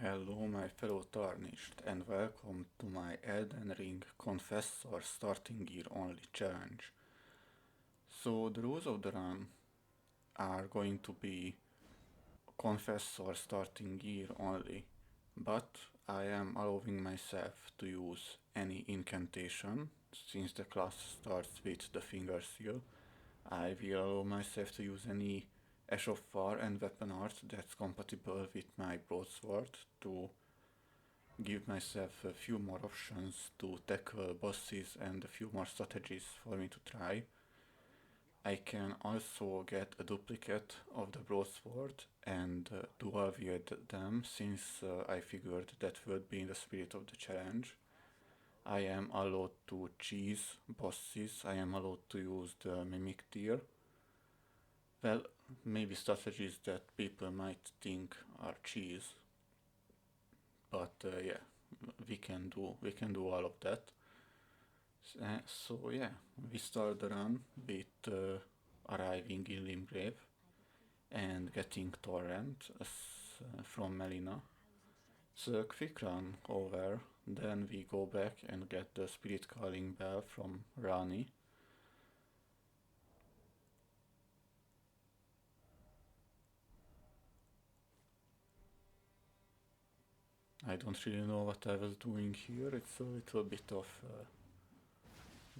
Hello, my fellow Tarnished, and welcome to my Elden Ring CONFESSOR starting gear only challenge. So, the rules of the run are going to be CONFESSOR starting gear only, but I am allowing myself to use any incantation since the class starts with the finger seal. I will allow myself to use any Ash of Fire and weapon art that's compatible with my broadsword to give myself a few more options to tackle bosses and a few more strategies for me to try. I can also get a duplicate of the broadsword and dual wield them since I figured that would be in the spirit of the challenge. I am allowed to cheese bosses, I am allowed to use the mimic tier. Well, maybe strategies that people might think are cheese, but yeah, we can do all of that. So yeah, we start the run with arriving in Limgrave and getting Torrent from Melina. It's a quick run over, then we go back and get the Spirit Calling Bell from Rani. I don't really know what I was doing here, it's a little bit of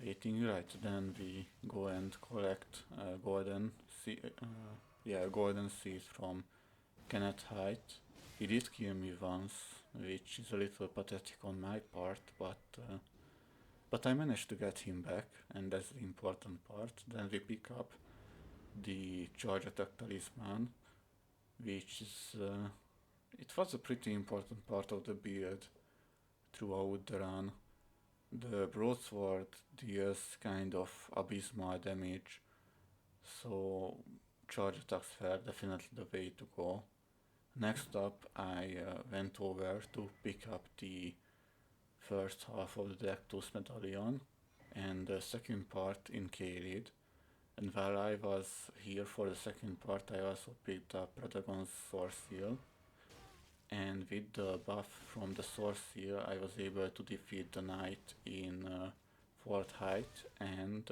waiting. Right, then we go and collect golden seed from Kenneth Height. He did kill me once, which is a little pathetic on my part, but I managed to get him back, and that's the important part. Then we pick up the charge attack talisman, which is it was a pretty important part of the build throughout the run. The broadsword deals kind of abysmal damage, so charge attacks were definitely the way to go. Next up, I went over to pick up the first half of the Dectus Medallion and the second part in Caelid. And while I was here for the second part, I also picked up Radagon's Sword Seal. And with the buff from the Sword Seal, I was able to defeat the knight in fourth height and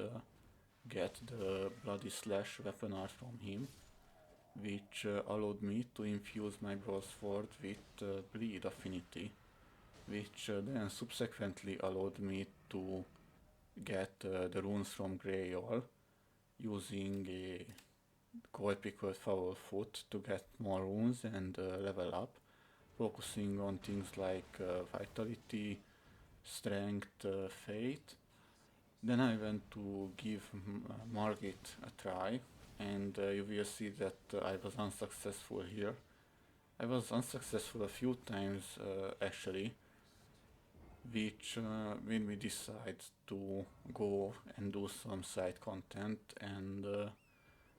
get the Bloody Slash weapon art from him, which allowed me to infuse my broadsword with bleed affinity, which then subsequently allowed me to get the runes from Greyol using a gold pickled foul foot to get more runes and level up, focusing on things like vitality, strength, fate. Then I went to give Margit a try, and you will see that I was unsuccessful here. I was unsuccessful a few times actually, which made me decide to go and do some side content, and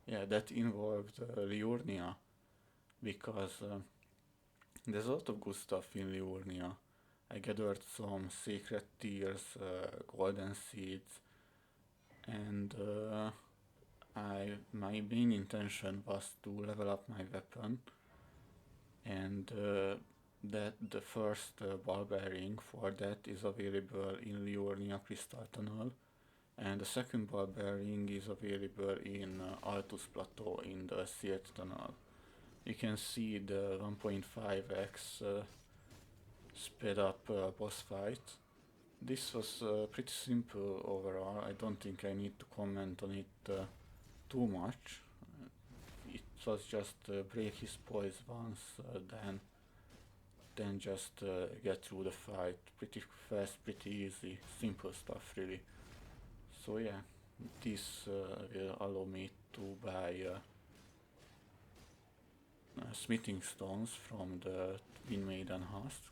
yeah, that involved Liurnia, because there's a lot of good stuff in Liurnia. I gathered some secret tears, golden seeds, and my main intention was to level up my weapon, and that the first ball bearing for that is available in Liurnia Crystal Tunnel, and the second ball bearing is available in Altus Plateau in the Sealed Tunnel. You can see the 1.5x sped up boss fight. This was pretty simple overall. I don't think I need to comment on it too much. It was just break his poise once, then just get through the fight pretty fast, pretty easy, simple stuff really. So yeah, this will allow me to buy smithing stones from the Twin Maiden husks,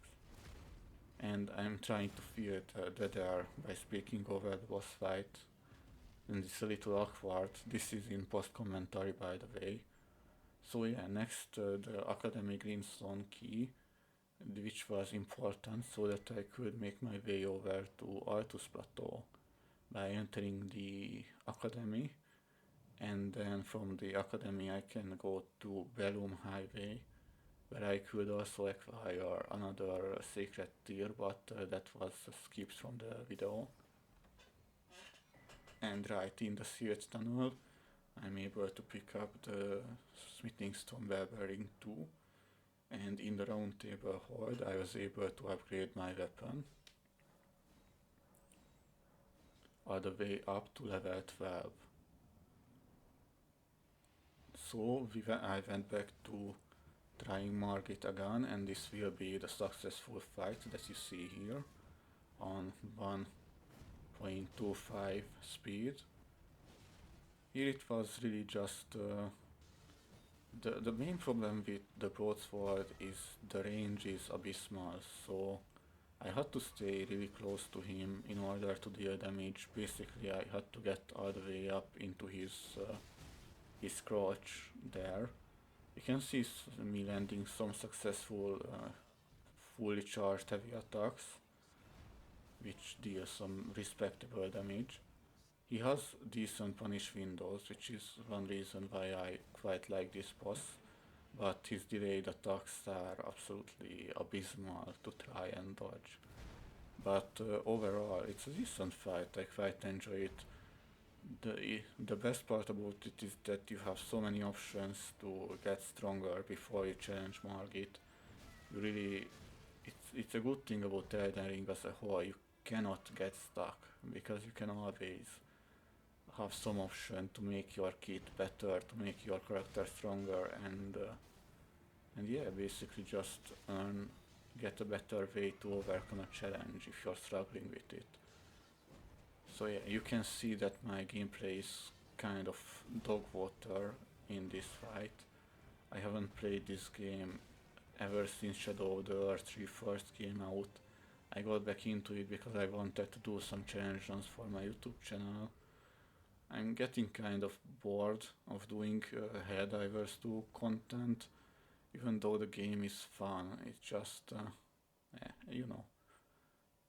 and I'm trying to field that are by speaking over the boss fight, and it's a little awkward. This is in post commentary, by the way. So yeah, next the Academy Greenstone key, which was important so that I could make my way over to Altus Plateau by entering the Academy, and then from the Academy I can go to Bellum Highway, where I could also acquire another sacred tier, but that was skipped from the video. And right in the search tunnel, I'm able to pick up the Smithing Stone Barbarian 2, and in the round table hold I was able to upgrade my weapon all the way up to level 12. So I went back to trying Margit again, and this will be the successful fight that you see here on 1.25 speed. Here it was really just the main problem with the broadsword is the range is abysmal, so I had to stay really close to him in order to deal damage. Basically I had to get all the way up into his crotch there. You can see me landing some successful fully charged heavy attacks, which deal some respectable damage. He has decent punish windows, which is one reason why I quite like this boss, but his delayed attacks are absolutely abysmal to try and dodge. But overall, it's a decent fight. I quite enjoy it. The best part about it is that you have so many options to get stronger before you challenge Margit. You really, it's a good thing about Elden Ring as a whole. You cannot get stuck because you can always have some option to make your kit better, to make your character stronger, and yeah, basically just get a better way to overcome a challenge if you're struggling with it. So yeah, you can see that my gameplay is kind of dog water in this fight. I haven't played this game ever since Shadow of the Earth 3 first came out. I got back into it because I wanted to do some challenge runs for my YouTube channel. I'm getting kind of bored of doing Helldivers 2 content, even though the game is fun. It's just, you know.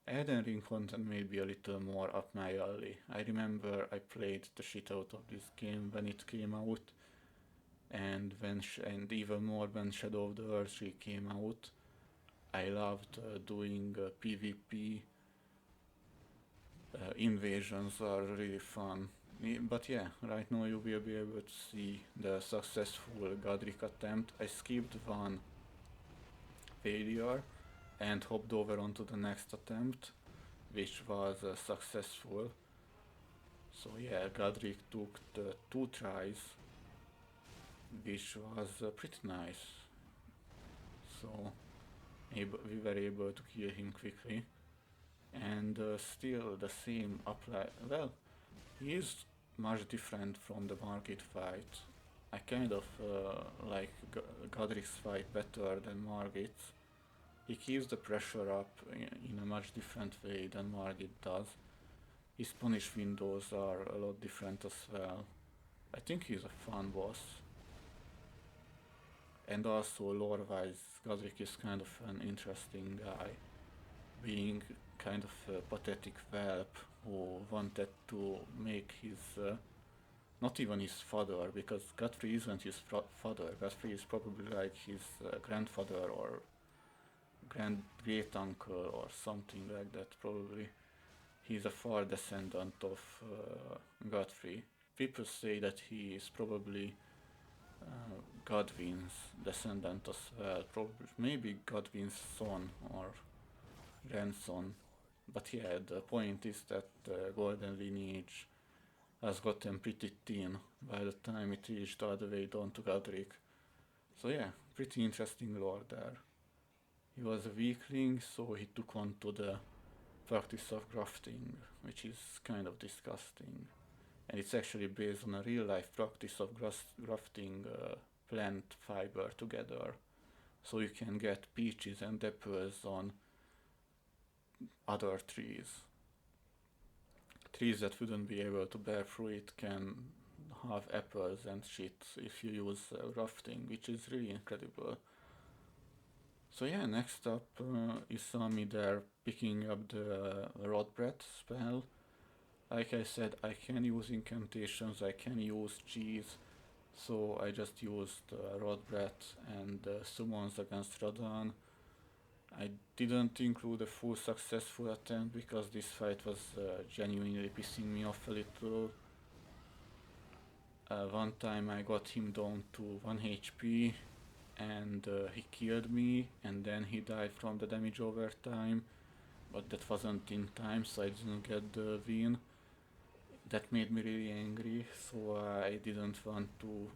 Elden Ring content may be a little more up my alley. I remember I played the shit out of this game when it came out, and even more when Shadow of the Earth 3 came out. I loved doing PvP. Invasions are really fun. But yeah, right now you will be able to see the successful Godric attempt. I skipped one failure and hopped over onto the next attempt, which was successful. So yeah, Godric took the 2 tries, which was pretty nice. So we were able to kill him quickly, and still the same apply. Well, he is much different from the Margit fight. I kind of like Godric's fight better than Margit's. He keeps the pressure up in a much different way than Margit does. His punish windows are a lot different as well. I think he's a fun boss. And also lore-wise, Godric is kind of an interesting guy, being kind of a pathetic whelp who wanted to make his, not even his father, because Godfrey isn't his father. Godfrey is probably like his grandfather or great uncle or something like that. Probably he's a far descendant of Godfrey. People say that he is probably Godwin's descendant as well. Probably, maybe Godwin's son or grandson. But yeah, the point is that the golden lineage has gotten pretty thin by the time it reached all the way down to Godric. So yeah, pretty interesting lore there. He was a weakling, so he took on to the practice of grafting, which is kind of disgusting. And it's actually based on a real life practice of grafting plant fiber together. So you can get peaches and apples on other trees. Trees that wouldn't be able to bear fruit can have apples and shit if you use grafting, which is really incredible. So yeah, next up you saw me there picking up the rod breath spell. Like I said, I can use incantations, I can use cheese, So I just used Rod Breath and summons against Radon. I didn't include a full successful attempt because this fight was genuinely pissing me off a little. One time I got him down to 1 HP and he killed me, and then he died from the damage over time, but that wasn't in time, so I didn't get the win. That made me really angry, so I didn't want to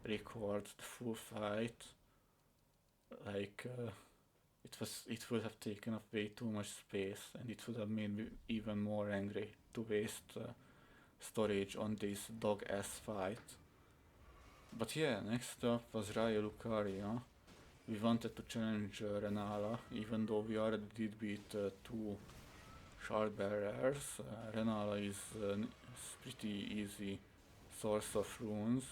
record the full fight. Like it would have taken up way too much space, and it would have made me even more angry to waste storage on this dog ass fight. But yeah, next up was Raya Lucaria. We wanted to challenge Renala, even though we already did beat two shard bearers. Renala is a pretty easy source of runes.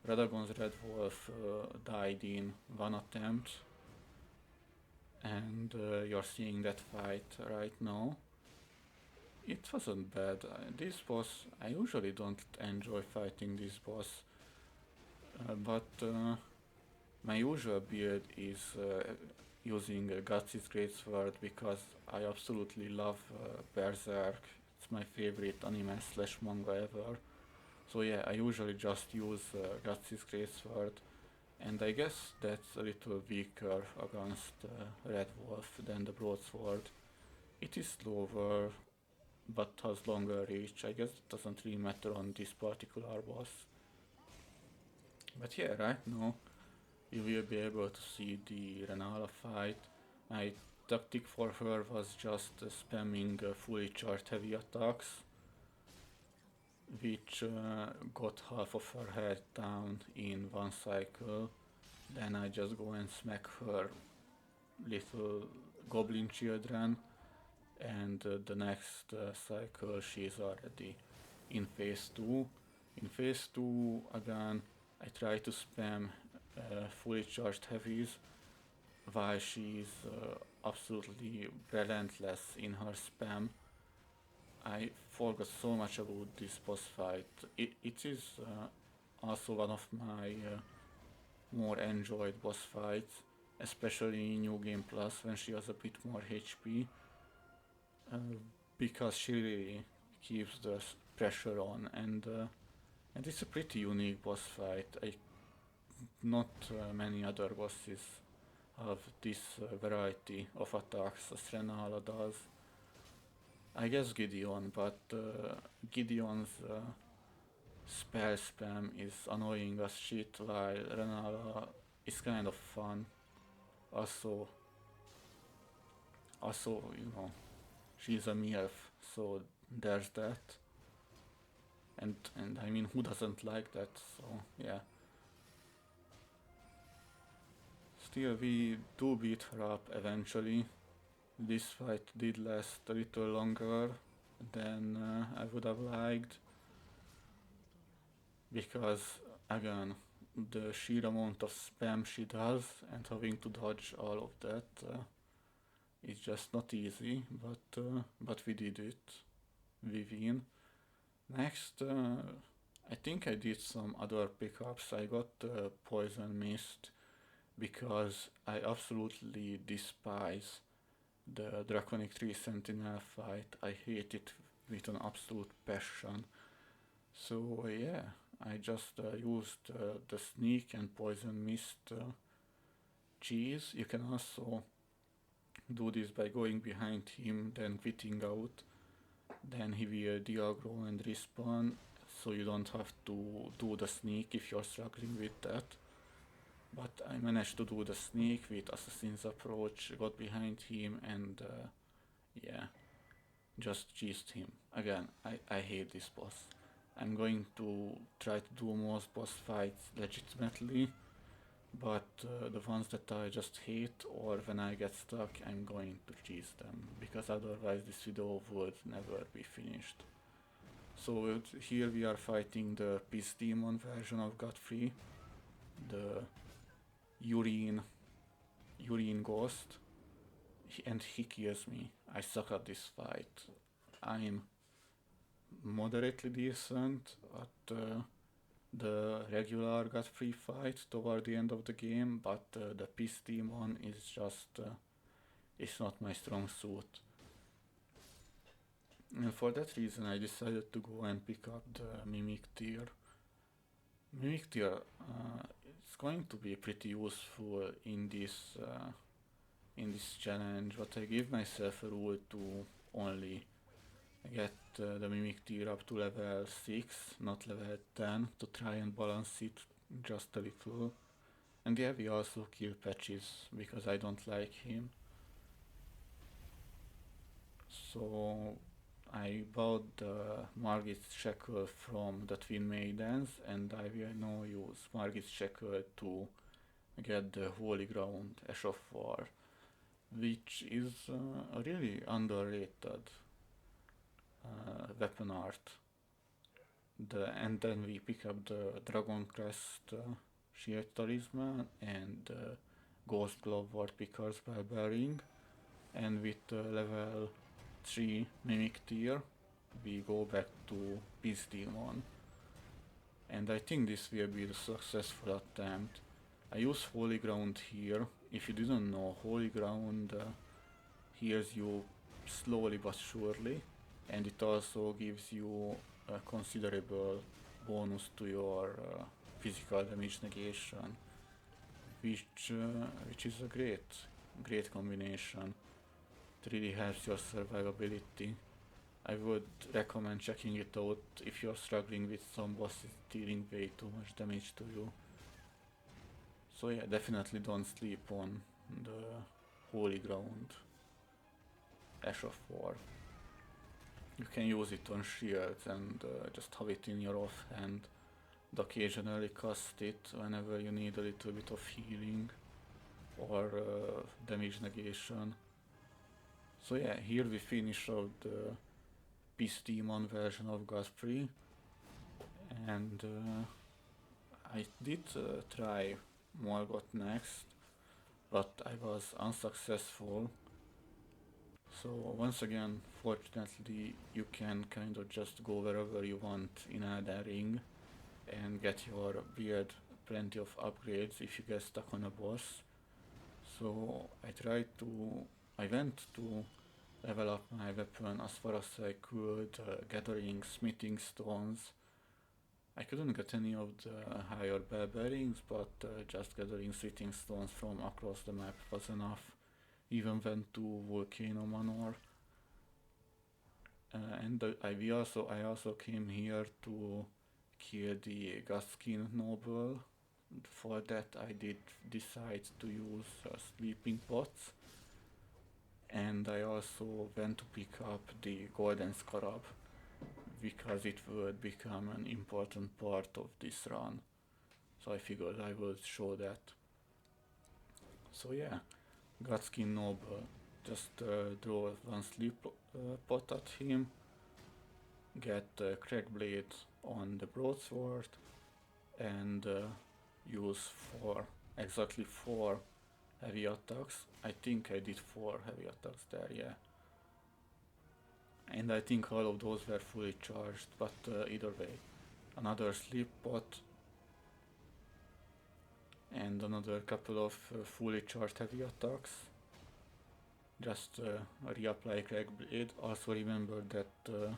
Radagon's Red Wolf died in one attempt, and you're seeing that fight right now. It wasn't bad. This boss, I usually don't enjoy fighting this boss, but my usual build is using Guts' Greatsword because I absolutely love Berserk. It's my favorite anime slash manga ever. So yeah, I usually just use Guts' Greatsword, and I guess that's a little weaker against Red Wolf than the Broadsword. It is slower, but has longer reach. I guess it doesn't really matter on this particular boss. But yeah, right now you will be able to see the Renala fight. My tactic for her was just spamming fully charged heavy attacks, which got half of her head down in one cycle. Then I just go and smack her little goblin children, and the next cycle she's already in phase 2. In phase 2 again I try to spam fully charged heavies while she's absolutely relentless in her spam. I forgot so much about this boss fight. It is also one of my more enjoyed boss fights, especially in New Game Plus when she has a bit more HP, uh, because she really keeps the pressure on, and it's a pretty unique boss fight. Not many other bosses have this variety of attacks as Renala does. I guess Gideon, but Gideon's spell spam is annoying as shit, while Renala is kind of fun. Also, she's a MILF, so there's that. And I mean, who doesn't like that? So yeah. Still, we do beat her up eventually. This fight did last a little longer than I would have liked, because again, the sheer amount of spam she does and having to dodge all of that is just not easy, but we did it. We win. Next, I think I did some other pickups. I got Poison Mist because I absolutely despise the Draconic Tree Sentinel fight. I hate it with an absolute passion. So yeah, I just used the Sneak and Poison Mist cheese. You can also do this by going behind him, then quitting out. Then he will diaggro and respawn, so you don't have to do the sneak if you're struggling with that. But I managed to do the sneak with Assassin's Approach, got behind him, and yeah, just cheesed him. Again, I hate this boss. I'm going to try to do most boss fights legitimately, but the ones that I just hate or when I get stuck, I'm going to cheese them, because otherwise this video would never be finished. So here we are fighting the Peace Demon version of Godfrey, the urine ghost, and he kills me. I suck at this fight. I'm moderately decent at The regular got free fight toward the end of the game, but the Peace Demon is just it's not my strong suit. And for that reason, I decided to go and pick up the Mimic Tier. Mimic Tier is going to be pretty useful in this challenge, but I give myself a rule to only get the Mimic Tier up to level 6, not level 10, to try and balance it just a little. And yeah, we also kill Patches because I don't like him. So I bought the Margit's Shackle from the Twin Maidens, and I will now use Margit's Shackle to get the Holy Ground Ash of War, which is a really underrated weapon art. And then we pick up the Dragon Crest Shield Talisman and Ghost Glove Ward Pickers Barbarian, and with level 3 Mimic Tier we go back to Peace Demon, and I think this will be the successful attempt. I use Holy Ground here. If you didn't know, Holy Ground heals you slowly but surely, and it also gives you a considerable bonus to your physical damage negation, which is a great combination. It really helps your survivability. I would recommend checking it out if you're struggling with some bosses dealing way too much damage to you. So yeah, definitely don't sleep on the Holy Ground Ash of War. You can use it on shields and just have it in your offhand, and occasionally cast it whenever you need a little bit of healing or damage negation. So yeah, here we finish out the Peace Demon version of Godfrey, and I did try Morgoth next, but I was unsuccessful. So once again, fortunately, you can kind of just go wherever you want in Elden Ring and get your build plenty of upgrades if you get stuck on a boss. So I went to level up my weapon as far as I could, gathering smithing stones. I couldn't get any of the higher bell bearings, but just gathering smithing stones from across the map was enough. Even went to Volcano Manor, and I also came here to kill the Gaskin Noble. For that, I did decide to use sleeping pots, and I also went to pick up the Golden Scarab because it would become an important part of this run. So I figured I would show that. So yeah, Gatskin Noble. Just draw one sleep pot at him, get Crackblade on the broadsword, and use exactly 4 heavy attacks. I think I did 4 heavy attacks there, yeah. And I think all of those were fully charged, but either way. Another sleep pot and another couple of fully charged heavy attacks. Just reapply Crackblade. Also remember that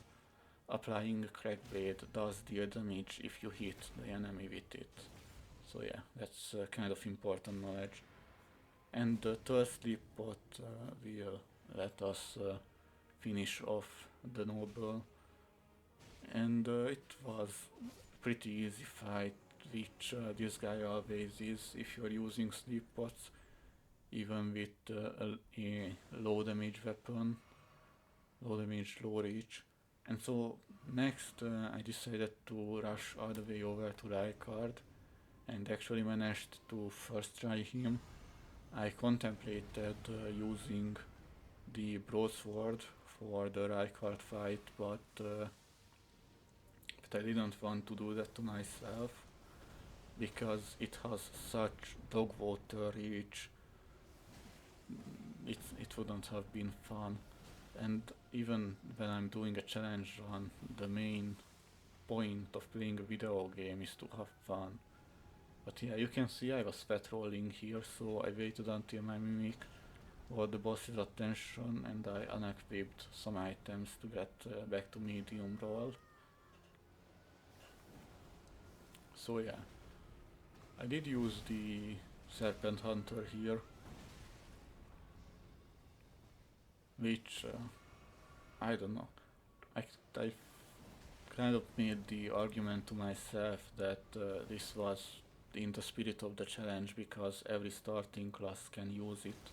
applying Crackblade does deal damage if you hit the enemy with it. So yeah, that's kind of important knowledge. And the third sleep pot will let us finish off the noble. And it was pretty easy fight, which this guy always is if you're using sleep pots, even with a low damage weapon, low damage, low reach. And so next I decided to rush all the way over to Rykard and actually managed to first try him. I contemplated using the broadsword for the Rykard fight, but I didn't want to do that to myself because it has such dog water reach. It wouldn't have been fun. And even when I'm doing a challenge run, the main point of playing a video game is to have fun. But yeah, you can see I was fat rolling here, so I waited until my mimic got the boss's attention and I unequipped some items to get back to medium roll. So yeah, I did use the Serpent Hunter here, which I don't know. I kind of made the argument to myself that this was in the spirit of the challenge because every starting class can use it.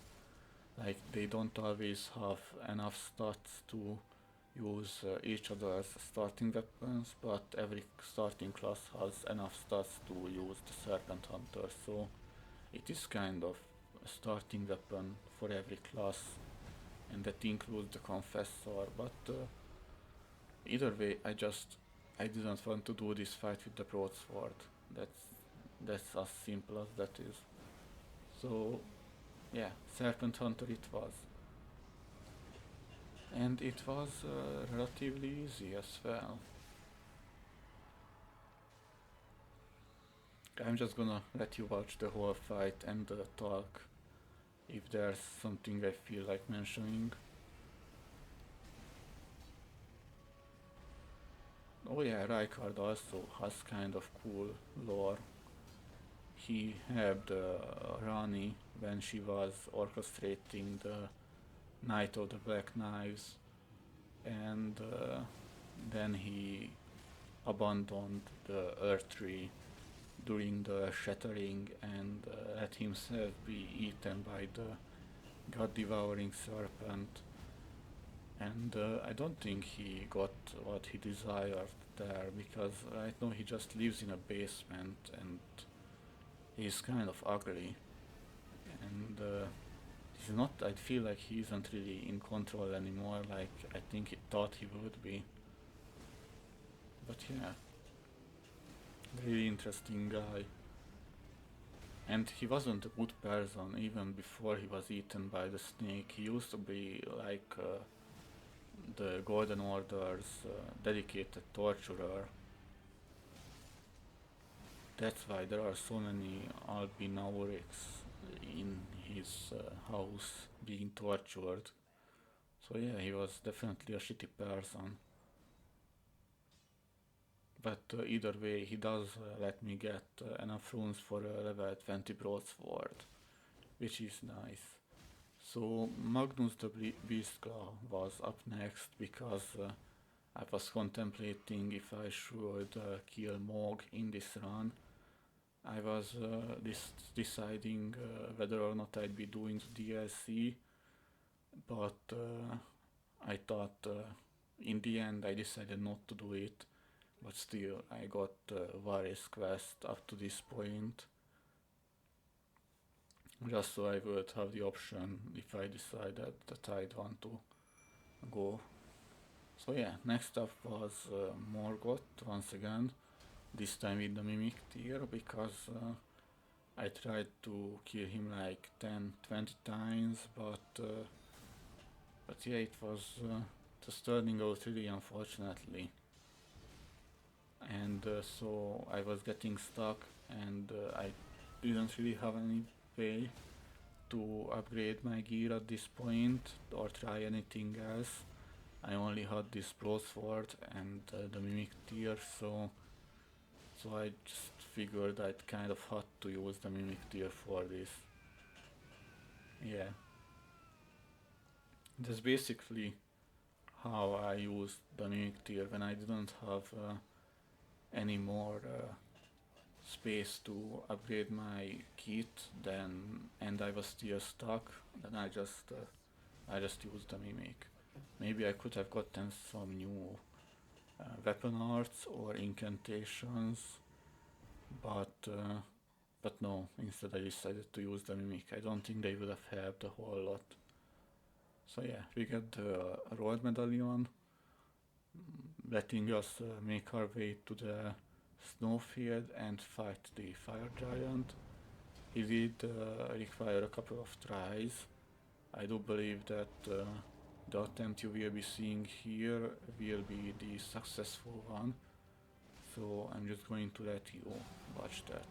Like they don't always have enough stats to use each other's starting weapons, but every starting class has enough stats to use the Serpent Hunter, so it is kind of a starting weapon for every class, and that includes the Confessor, but either way, I didn't want to do this fight with the broadsword. That's as simple as that is. So yeah, Serpent Hunter it was. And it was relatively easy as well. I'm just gonna let you watch the whole fight and talk if there's something I feel like mentioning. Oh yeah, Rykard also has kind of cool lore. He helped Rani when she was orchestrating the Night of the Black Knives, and then he abandoned the Earth Tree during the shattering and let himself be eaten by the god-devouring serpent. And I don't think he got what he desired there, because right now he just lives in a basement and he's kind of ugly. And he's not, I feel like he isn't really in control anymore, like I think he thought he would be. But yeah, really interesting guy. And he wasn't a good person even before he was eaten by the snake. He used to be like the Golden Order's dedicated torturer. That's why there are so many albinaurics in his house being tortured. So yeah, he was definitely a shitty person. But either way, he does let me get enough runes for a level 20 broadsword, which is nice. So Magnus the Beastclaw was up next because I was contemplating if I should kill Mog in this run. I was deciding whether or not I'd be doing the DLC, but I thought in the end I decided not to do it. But still, I got various quests up to this point, just so I would have the option if I decided that I'd want to go. So yeah, next up was Morgoth once again, this time with the Mimic tier, because I tried to kill him like 10-20 times, but yeah, it was just turning out really unfortunately. And so I was getting stuck, and I didn't really have any way to upgrade my gear at this point or try anything else. I only had this broadsword and the mimic tier, so I just figured I'd kind of had to use the mimic tier for this. Yeah, that's basically how I used the mimic tier when I didn't have any more space to upgrade my kit, then and I was still stuck, then I just used the mimic. Maybe I could have gotten some new weapon arts or incantations, but no, instead I decided to use the mimic. I don't think they would have helped a whole lot. So yeah, we get the royal medallion, letting us make our way to the snowfield and fight the fire giant. He did require a couple of tries. I do believe that the attempt you will be seeing here will be the successful one, So I'm just going to let you watch that.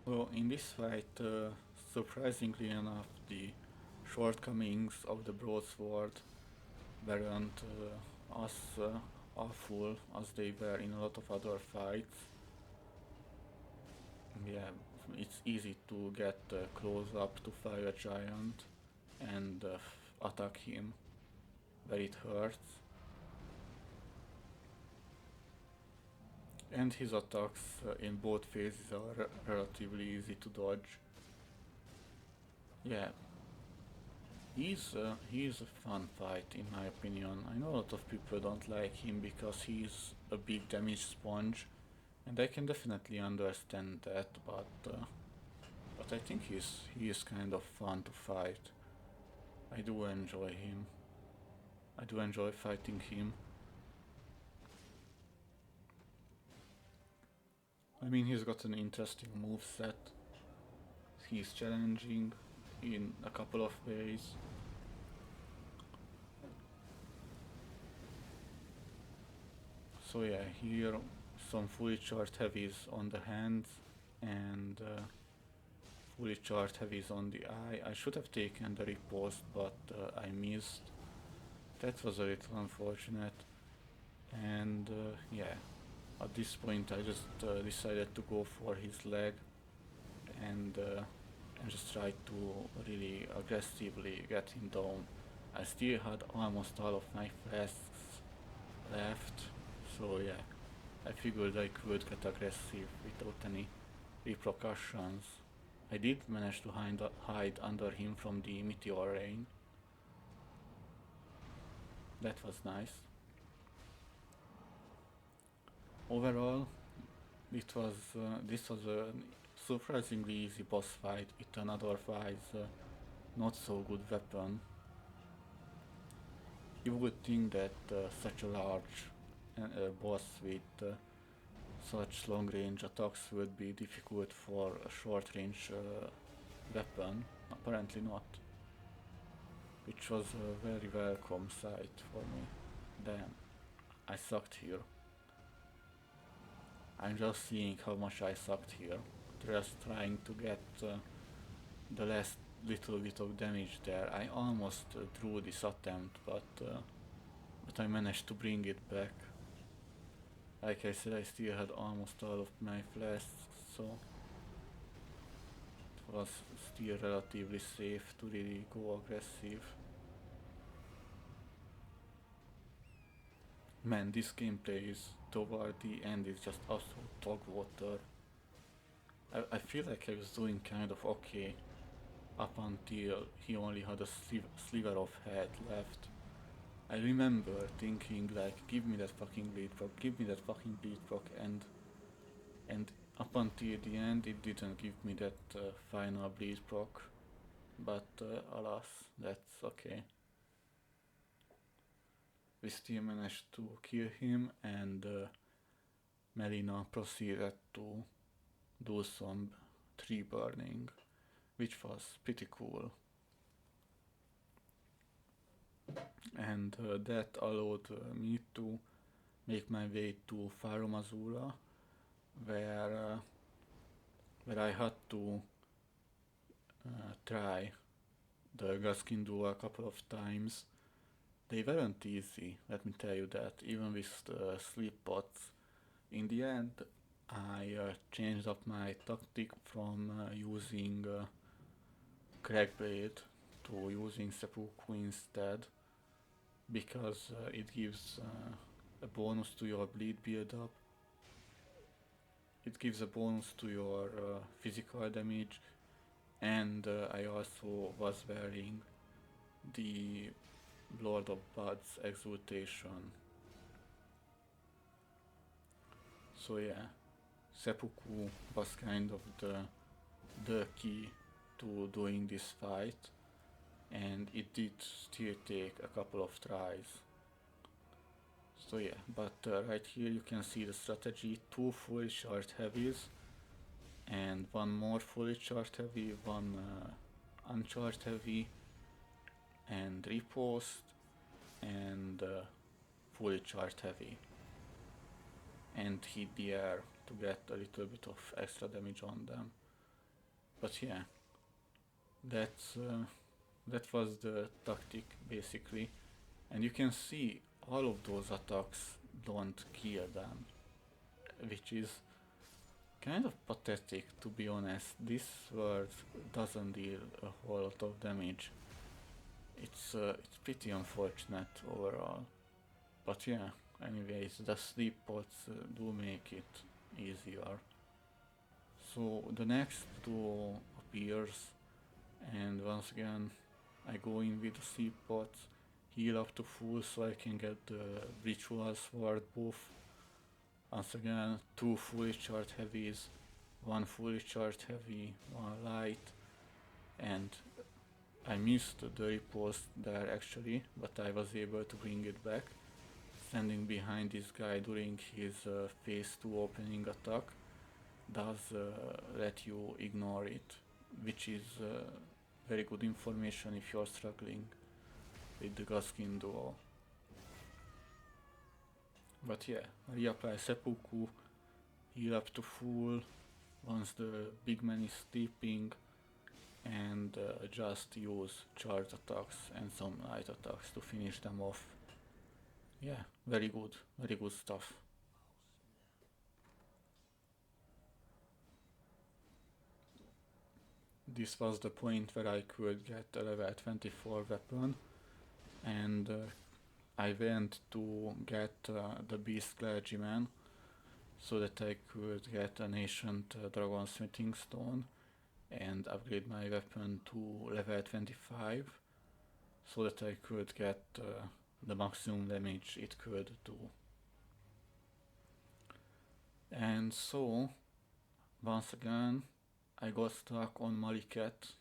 Well, in this fight, surprisingly enough, the shortcomings of the broadsword weren't as awful as they were in a lot of other fights. Yeah, it's easy to get close up to Fire Giant and attack him where it hurts. And his attacks in both phases are relatively easy to dodge. Yeah, he's a fun fight in my opinion. I know a lot of people don't like him because he's a big damage sponge, and I can definitely understand that. But I think he is kind of fun to fight. I do enjoy him. I do enjoy fighting him. I mean, he's got an interesting move set. He's challenging in a couple of ways. So yeah, here some fully charged heavies on the hands and fully charged heavies on the eye. I should have taken the riposte, but I missed. That was a little unfortunate. And yeah, at this point I just decided to go for his leg and just tried to really aggressively get him down. I still had almost all of my flasks left, so yeah, I figured I could get aggressive without any repercussions. I did manage to hide under him from the meteor rain. That was nice. Overall, this was a surprisingly easy boss fight with an otherwise not so good weapon. You would think that such a large boss with such long range attacks would be difficult for a short range weapon. Apparently not. Which was a very welcome sight for me. Damn, I sucked here. I'm just seeing how much I sucked here. Just trying to get the last little bit of damage there. I almost drew this attempt, but I managed to bring it back. Like I said, I still had almost all of my flasks, so it was still relatively safe to really go aggressive. Man, this gameplay is toward the end is just absolute dog water. I feel like I was doing kind of okay up until he only had a sliver of head left. I remember thinking like, give me that fucking bleed proc, give me that fucking bleed proc, and up until the end it didn't give me that final bleed proc. But alas, that's okay. We still managed to kill him, and Melina proceeded to do some tree burning, which was pretty cool. And that allowed me to make my way to Faromazula, where where I had to try the Gaskin duel a couple of times. They weren't easy, let me tell you that, even with the sleep pots. In the end, I changed up my tactic from using Crackblade to using Seppuku instead, because it gives a bonus to your bleed build up. It gives a bonus to your physical damage, and I also was wearing the Lord of Blood's exultation. So yeah, Seppuku was kind of the key to doing this fight, and it did still take a couple of tries. So yeah, but right here you can see the strategy: two fully charged heavies and one more fully charged heavy, one uncharged heavy, and riposte, and fully charged heavy, and hit the air to get a little bit of extra damage on them. But yeah, that's that was the tactic basically, and you can see all of those attacks don't kill them, which is kind of pathetic, to be honest. This sword doesn't deal a whole lot of damage. It's pretty unfortunate overall. But yeah, anyways, the sleep pods do make it easier. So the next duo appears, and once again I go in with the sleep pods, heal up to full so I can get the ritual sword buff. Once again, two fully charged heavies, one fully charged heavy, one light, and I missed the riposte there actually, but I was able to bring it back, standing behind this guy during his phase 2 opening attack does let you ignore it, which is very good information if you're struggling with the Gaskin duo. But yeah, reapply seppuku, heal up to full once the big man is sleeping, and just use charge attacks and some light attacks to finish them off. Yeah, very good stuff. This was the point where I could get a level 24 weapon, and I went to get the Beast Clergyman so that I could get an ancient dragon smithing stone and upgrade my weapon to level 25 so that I could get the maximum damage it could do. And so, once again, I got stuck on Mariket,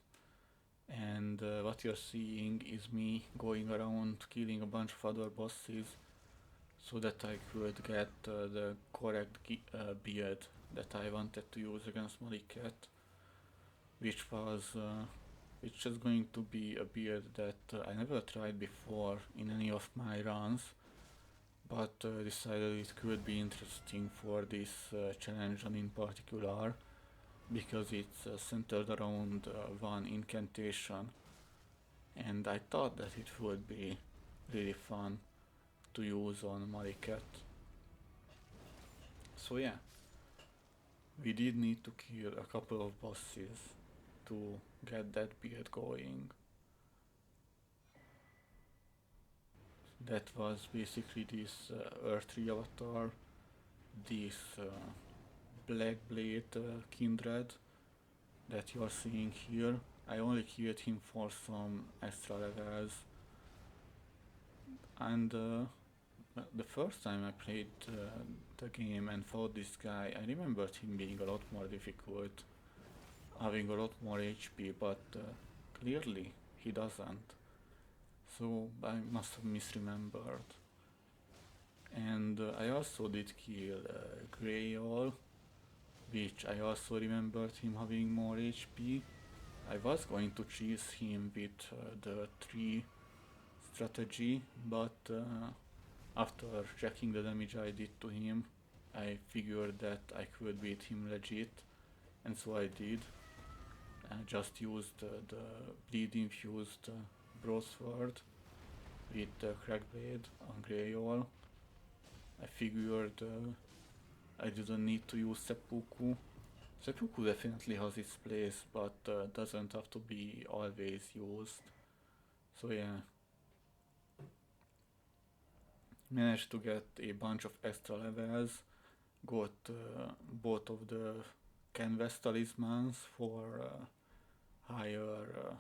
and what you're seeing is me going around killing a bunch of other bosses so that I could get the correct build that I wanted to use against Mariket, which is going to be a build that I never tried before in any of my runs, but decided it could be interesting for this challenge and in particular because it's centered around one incantation, and I thought that it would be really fun to use on Mariket. So yeah, we did need to kill a couple of bosses to get that build going. That was basically this Earth 3 avatar, this Black Blade Kindred that you are seeing here. I only killed him for some extra levels, and the first time I played the game and fought this guy, I remembered him being a lot more difficult, having a lot more HP, but clearly he doesn't. So I must have misremembered. And I also did kill Greyall, which I also remembered him having more HP. I was going to chase him with the 3 strategy, but after checking the damage I did to him, I figured that I could beat him legit, and so I did. I just used the bleed infused broadsword with the crackblade on Greyall. I figured I didn't need to use seppuku. Seppuku definitely has its place, but doesn't have to be always used. So yeah, managed to get a bunch of extra levels, got both of the canvas talismans for higher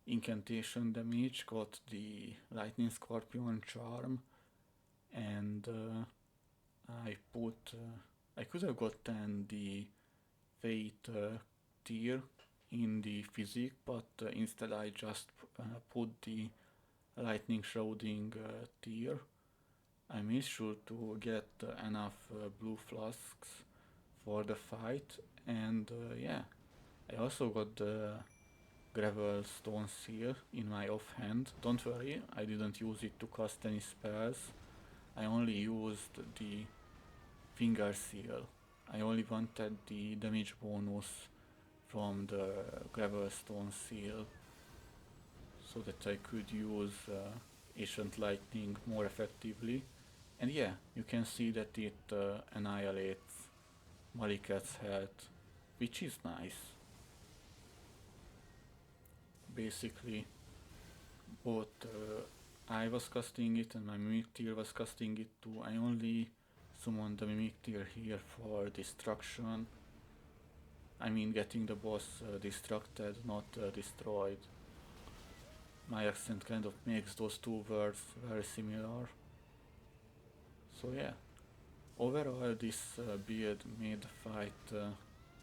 incantation damage, got the lightning scorpion charm, and I could have gotten the fate tier in the physique, but instead I just put the lightning shrouding tier, I made sure to get enough blue flasks for the fight, and yeah, I also got the gravel stone seal in my offhand. Don't worry, I didn't use it to cast any spells. I only used the finger seal. I only wanted the damage bonus from the gravel stone seal so that I could use ancient lightning more effectively. And yeah, you can see that it annihilates Maliket's health, which is nice. Basically, both I was casting it and my Mimic Tear was casting it too. I only summoned the Mimic Tear here for destruction. I mean getting the boss distracted, not destroyed. My accent kind of makes those two words very similar. So yeah, overall this build made the fight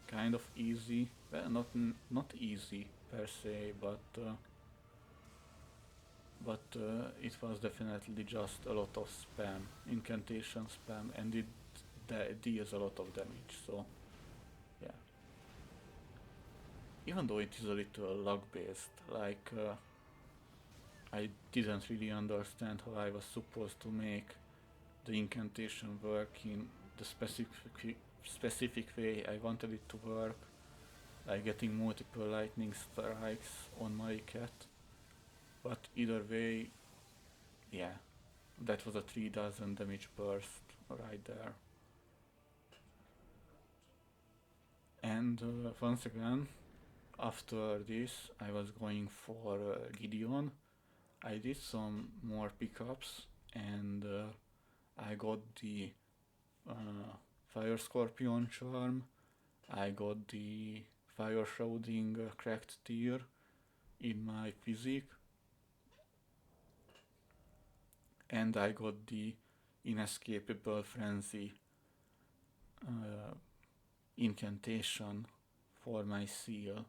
kind of easy. Well, not easy per se, but it was definitely just a lot of spam, incantation spam, and it deals a lot of damage. So yeah, even though it is a little luck based, like I didn't really understand how I was supposed to make the incantation work in the specific way I wanted it to work, like getting multiple lightning strikes on my cat. But either way, yeah, that was a 3000 damage burst right there. And once again, after this, I was going for Gideon. I did some more pickups, and I got the Fire Scorpion charm. I got the Fire Shrouding cracked tier in my physique, and I got the Inescapable Frenzy uh, incantation for my seal.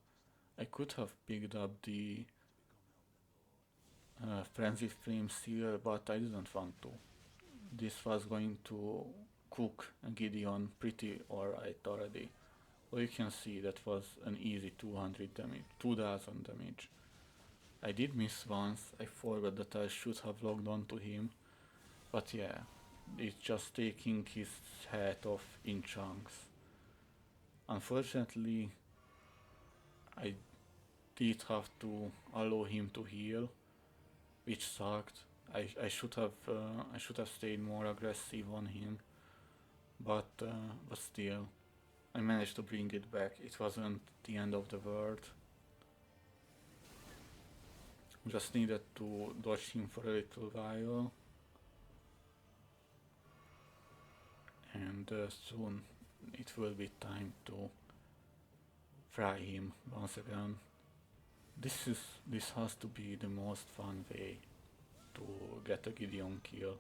I could have picked up the Frenzy Flame seal, but I didn't want to. This was going to cook Gideon pretty alright already. Well, you can see that was an easy 200 damage, 2000 damage. I did miss once, I forgot that I should have logged on to him, but yeah, it's just taking his head off in chunks. Unfortunately, I did have to allow him to heal, which sucked. I should have stayed more aggressive on him, but still, I managed to bring it back. It wasn't the end of the world. Just needed to dodge him for a little while, and soon it will be time to fry him once again. This has to be the most fun way to get a Gideon kill.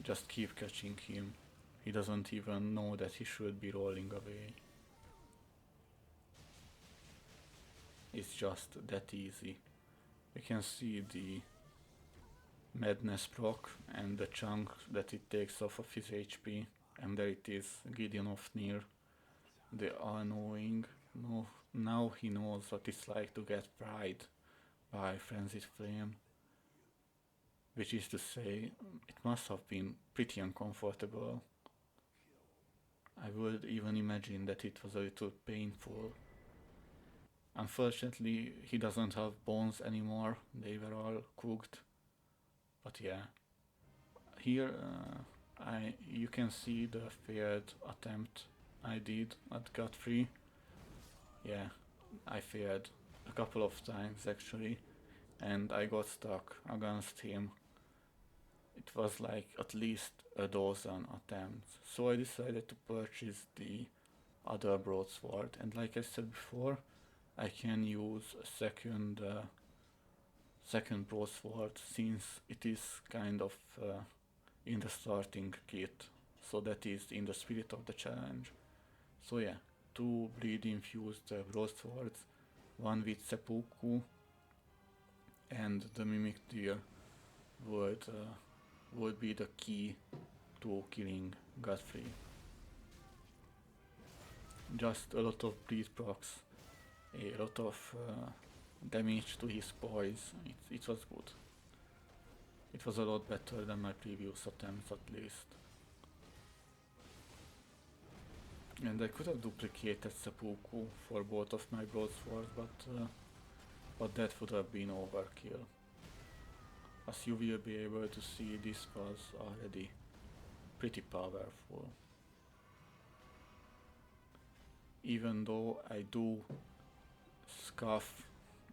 Just keep catching him. He doesn't even know that he should be rolling away. It's just that easy. You can see the madness proc and the chunk that it takes off of his HP, and there it is, Gideon of Near, the all-knowing. No, now he knows what it's like to get fried by Frenzied Flame, which is to say, it must have been pretty uncomfortable. I would even imagine that it was a little painful. Unfortunately, he doesn't have bones anymore, they were all cooked. But yeah, here you can see the failed attempt I did at Godfrey. Yeah, I failed a couple of times actually, and I got stuck against him. It was like at least a dozen attempts, so I decided to purchase the other broadsword, and like I said before, I can use a second broadsword since it is kind of in the starting kit, so that is in the spirit of the challenge. So yeah, two bleed infused broadswords, one with seppuku, and the mimic deer would would be the key to killing Godfrey. Just a lot of breeze procs, a lot of damage to his poise. It was good. It was a lot better than my previous attempts at least. And I could have duplicated seppuku for both of my broadswords, but that would have been overkill. As you will be able to see, this was already pretty powerful. Even though I do scuff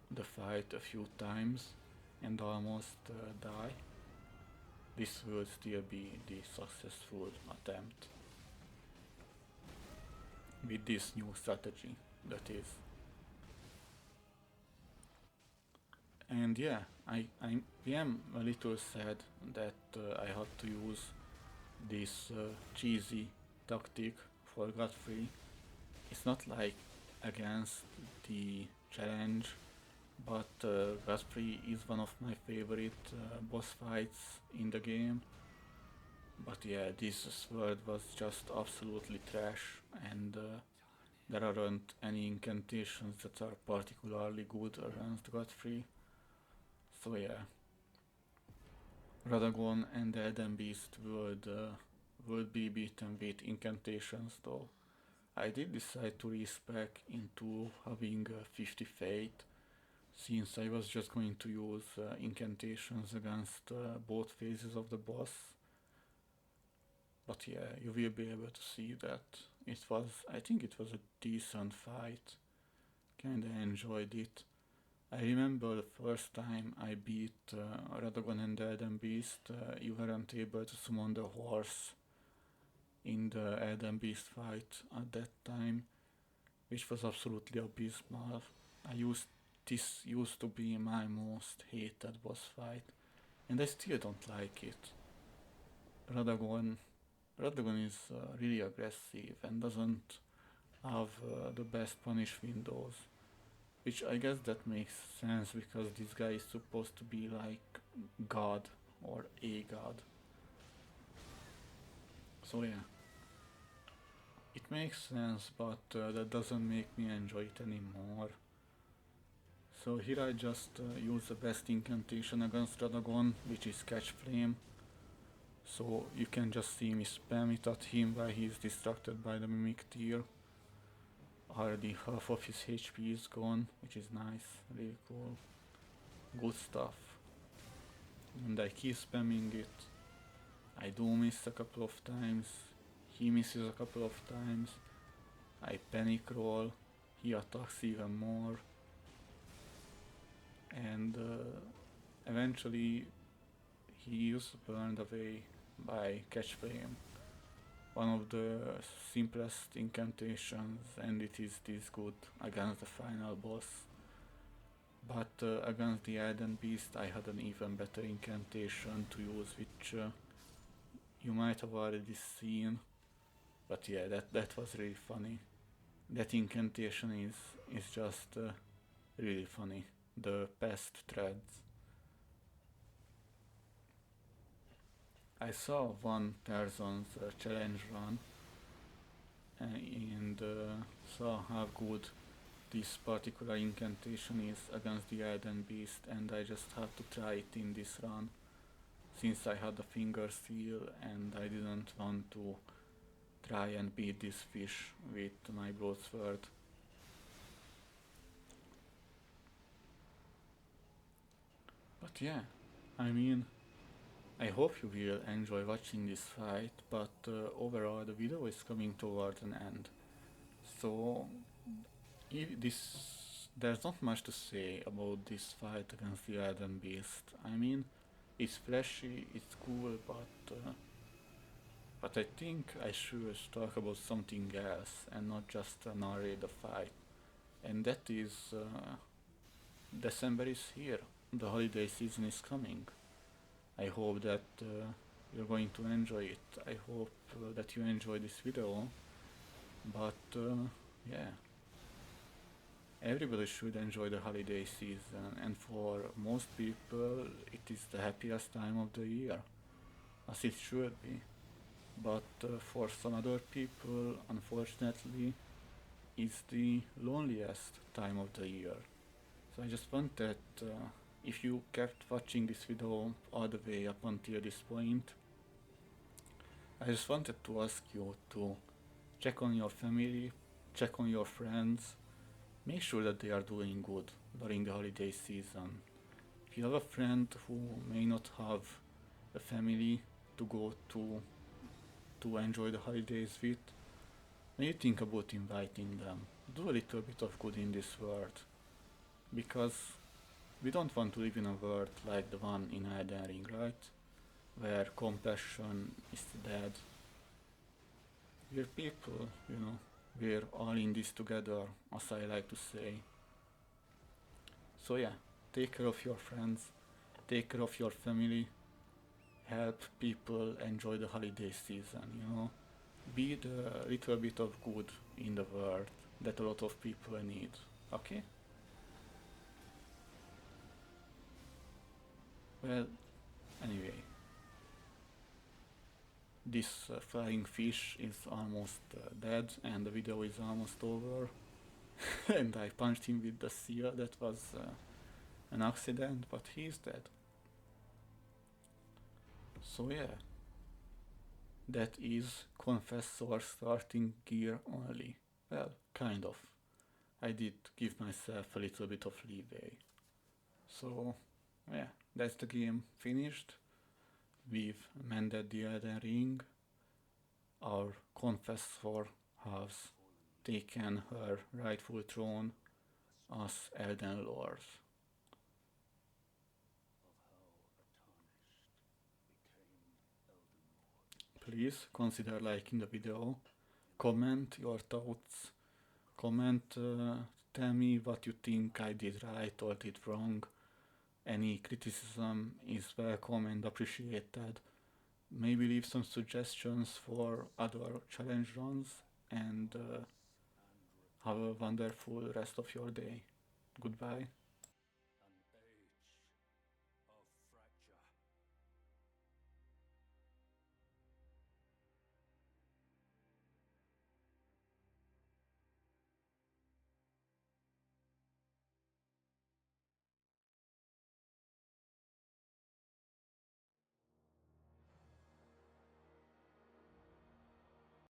the fight a few times and almost die, this will still be the successful attempt with this new strategy, that is. And yeah, I am a little sad that I had to use this cheesy tactic for Godfrey. It's not like against the challenge, but Godfrey is one of my favorite boss fights in the game. But yeah, this sword was just absolutely trash, and there aren't any incantations that are particularly good against Godfrey. So yeah, Radagon and the Elden Beast would be beaten with incantations though. I did decide to respec into having 50 fate, since I was just going to use incantations against both phases of the boss. But yeah, you will be able to see that I think it was a decent fight. Kinda enjoyed it. I remember the first time I beat Radagon and the Elden Beast, you weren't able to summon the horse in the Elden Beast fight at that time, which was absolutely abysmal. This used to be my most hated boss fight, and I still don't like it. Radagon, Radagon is really aggressive and doesn't have the best punish windows, which I guess that makes sense because this guy is supposed to be like God or a god. So yeah, it makes sense, but that doesn't make me enjoy it anymore. So here I just use the best incantation against Radagon, which is Catch Flame. So you can just see me spam it at him while he is distracted by the Mimic Tear. Already half of his HP is gone, which is nice, really cool. Good stuff. And I keep spamming it. I do miss a couple of times, he misses a couple of times. I panic roll, he attacks even more. And eventually he is burned away by Catch Flame, one of the simplest incantations, and it is this good against the final boss. But against the Elden Beast I had an even better incantation to use, which you might have already seen. But yeah, that was really funny. That incantation is just really funny. The pest threads. I saw one Tarzan's challenge run and saw how good this particular incantation is against the Elden Beast, and I just had to try it in this run since I had a finger seal and I didn't want to try and beat this fish with my broadsword. But yeah, I mean, I hope you will enjoy watching this fight, but overall the video is coming toward an end. So there's not much to say about this fight against the Elden Beast. I mean, it's flashy, it's cool, but I think I should talk about something else and not just narrate the fight. And that is December is here. The holiday season is coming. I hope that you're going to enjoy it. I hope that you enjoy this video. But yeah, everybody should enjoy the holiday season, and for most people it is the happiest time of the year. as it should be. But for some other people, unfortunately, it's the loneliest time of the year. So I just wanted, if you kept watching this video all the way up until this point, I just wanted to ask you to check on your family, check on your friends, make sure that they are doing good during the holiday season. If you have a friend who may not have a family to go to enjoy the holidays with, maybe think about inviting them. Do a little bit of good in this world, because we don't want to live in a world like the one in Elden Ring, right? Where compassion is dead. We're people, we're all in this together, as I like to say. So yeah, take care of your friends, take care of your family, help people enjoy the holiday season. Be the little bit of good in the world that a lot of people need. Okay? Well, anyway, this flying fish is almost dead and the video is almost over. And I punched him with the seal. That was an accident, but he's dead. So yeah, that is Confessor starting gear only. Well, kind of. I did give myself a little bit of leeway. So yeah, that's the game finished. We've mended the Elden Ring. Our Confessor has taken her rightful throne as Elden Lord. Please consider liking the video, comment your thoughts, comment, tell me what you think I did right or did wrong. Any criticism is welcome and appreciated. Maybe leave some suggestions for other challenge runs, and have a wonderful rest of your day. Goodbye.